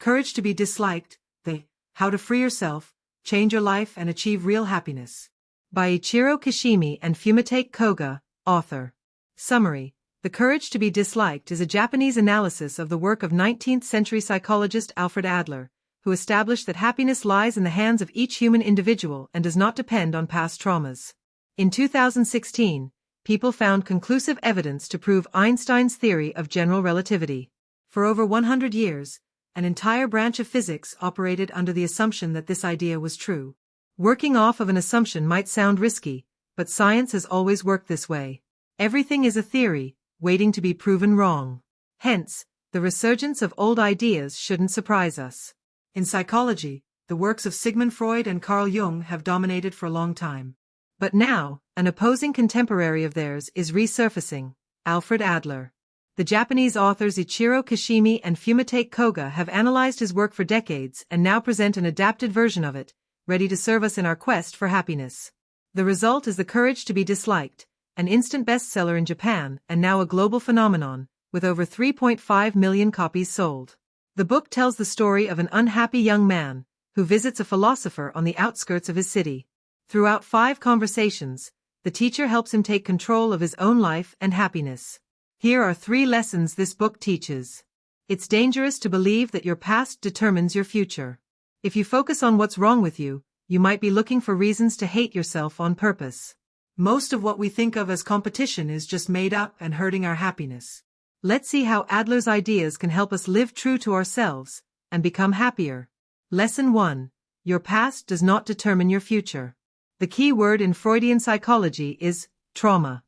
Courage to be disliked, How to Free Yourself, Change Your Life and Achieve Real Happiness. By Ichiro Kishimi and Fumitake Koga, author. Summary. The Courage to be Disliked is a Japanese analysis of the work of 19th-century psychologist Alfred Adler, who established that happiness lies in the hands of each human individual and does not depend on past traumas. In 2016, people found conclusive evidence to prove Einstein's theory of general relativity. For over 100 years, an entire branch of physics operated under the assumption that this idea was true. Working off of an assumption might sound risky, but science has always worked this way. Everything is a theory, waiting to be proven wrong. Hence, the resurgence of old ideas shouldn't surprise us. In psychology, the works of Sigmund Freud and Carl Jung have dominated for a long time. But now, an opposing contemporary of theirs is resurfacing, Alfred Adler. The Japanese authors Ichiro Kishimi and Fumitake Koga have analyzed his work for decades and now present an adapted version of it, ready to serve us in our quest for happiness. The result is The Courage to be Disliked, an instant bestseller in Japan and now a global phenomenon, with over 3.5 million copies sold. The book tells the story of an unhappy young man who visits a philosopher on the outskirts of his city. Throughout 5 conversations, the teacher helps him take control of his own life and happiness. Here are 3 lessons this book teaches. It's dangerous to believe that your past determines your future. If you focus on what's wrong with you, you might be looking for reasons to hate yourself on purpose. Most of what we think of as competition is just made up and hurting our happiness. Let's see how Adler's ideas can help us live true to ourselves and become happier. Lesson 1. Your past does not determine your future. The key word in Freudian psychology is trauma.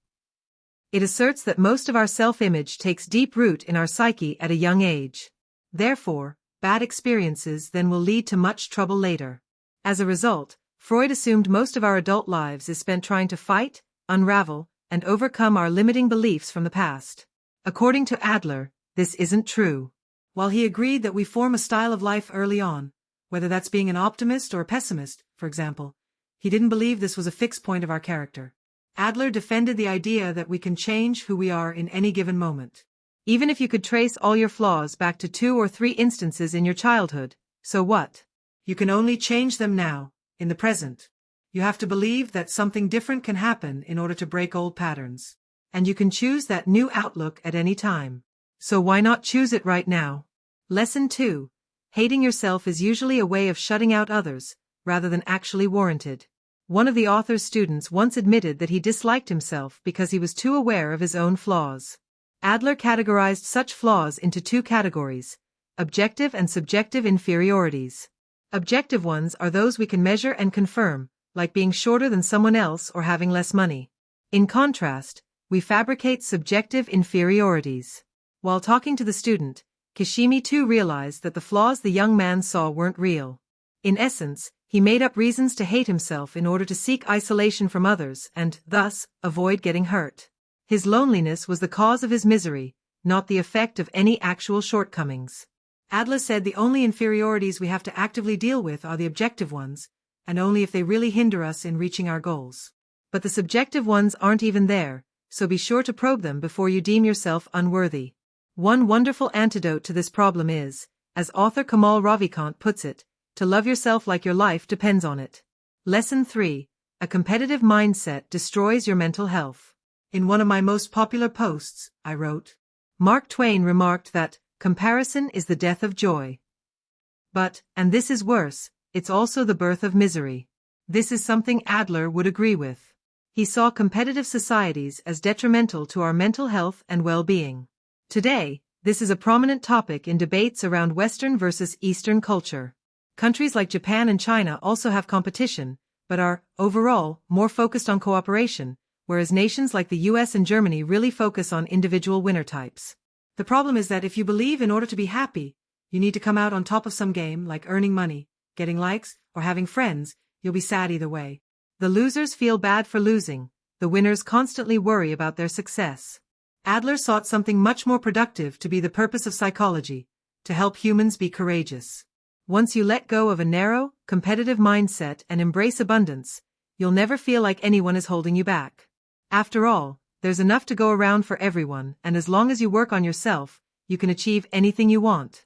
It asserts that most of our self-image takes deep root in our psyche at a young age. Therefore, bad experiences then will lead to much trouble later. As a result, Freud assumed most of our adult lives is spent trying to fight, unravel, and overcome our limiting beliefs from the past. According to Adler, this isn't true. While he agreed that we form a style of life early on, whether that's being an optimist or a pessimist, for example, he didn't believe this was a fixed point of our character. Adler defended the idea that we can change who we are in any given moment. Even if you could trace all your flaws back to 2 or 3 instances in your childhood, so what? You can only change them now, in the present. You have to believe that something different can happen in order to break old patterns. And you can choose that new outlook at any time. So why not choose it right now? Lesson 2. Hating yourself is usually a way of shutting out others, rather than actually warranted. One of the author's students once admitted that he disliked himself because he was too aware of his own flaws. Adler categorized such flaws into 2 categories: objective and subjective inferiorities. Objective ones are those we can measure and confirm, like being shorter than someone else or having less money. In contrast, we fabricate subjective inferiorities. While talking to the student, Kishimi too realized that the flaws the young man saw weren't real. In essence, he made up reasons to hate himself in order to seek isolation from others and, thus, avoid getting hurt. His loneliness was the cause of his misery, not the effect of any actual shortcomings. Adler said the only inferiorities we have to actively deal with are the objective ones, and only if they really hinder us in reaching our goals. But the subjective ones aren't even there, so be sure to probe them before you deem yourself unworthy. One wonderful antidote to this problem is, as author Kamal Ravikant puts it, to love yourself like your life depends on it. Lesson 3. A competitive mindset destroys your mental health. In one of my most popular posts, I wrote, Mark Twain remarked that, comparison is the death of joy. But, and this is worse, it's also the birth of misery. This is something Adler would agree with. He saw competitive societies as detrimental to our mental health and well-being. Today, this is a prominent topic in debates around Western versus Eastern culture. Countries like Japan and China also have competition, but are, overall, more focused on cooperation, whereas nations like the US and Germany really focus on individual winner types. The problem is that if you believe in order to be happy, you need to come out on top of some game like earning money, getting likes, or having friends, you'll be sad either way. The losers feel bad for losing, the winners constantly worry about their success. Adler sought something much more productive to be the purpose of psychology, to help humans be courageous. Once you let go of a narrow, competitive mindset and embrace abundance, you'll never feel like anyone is holding you back. After all, there's enough to go around for everyone, and as long as you work on yourself, you can achieve anything you want.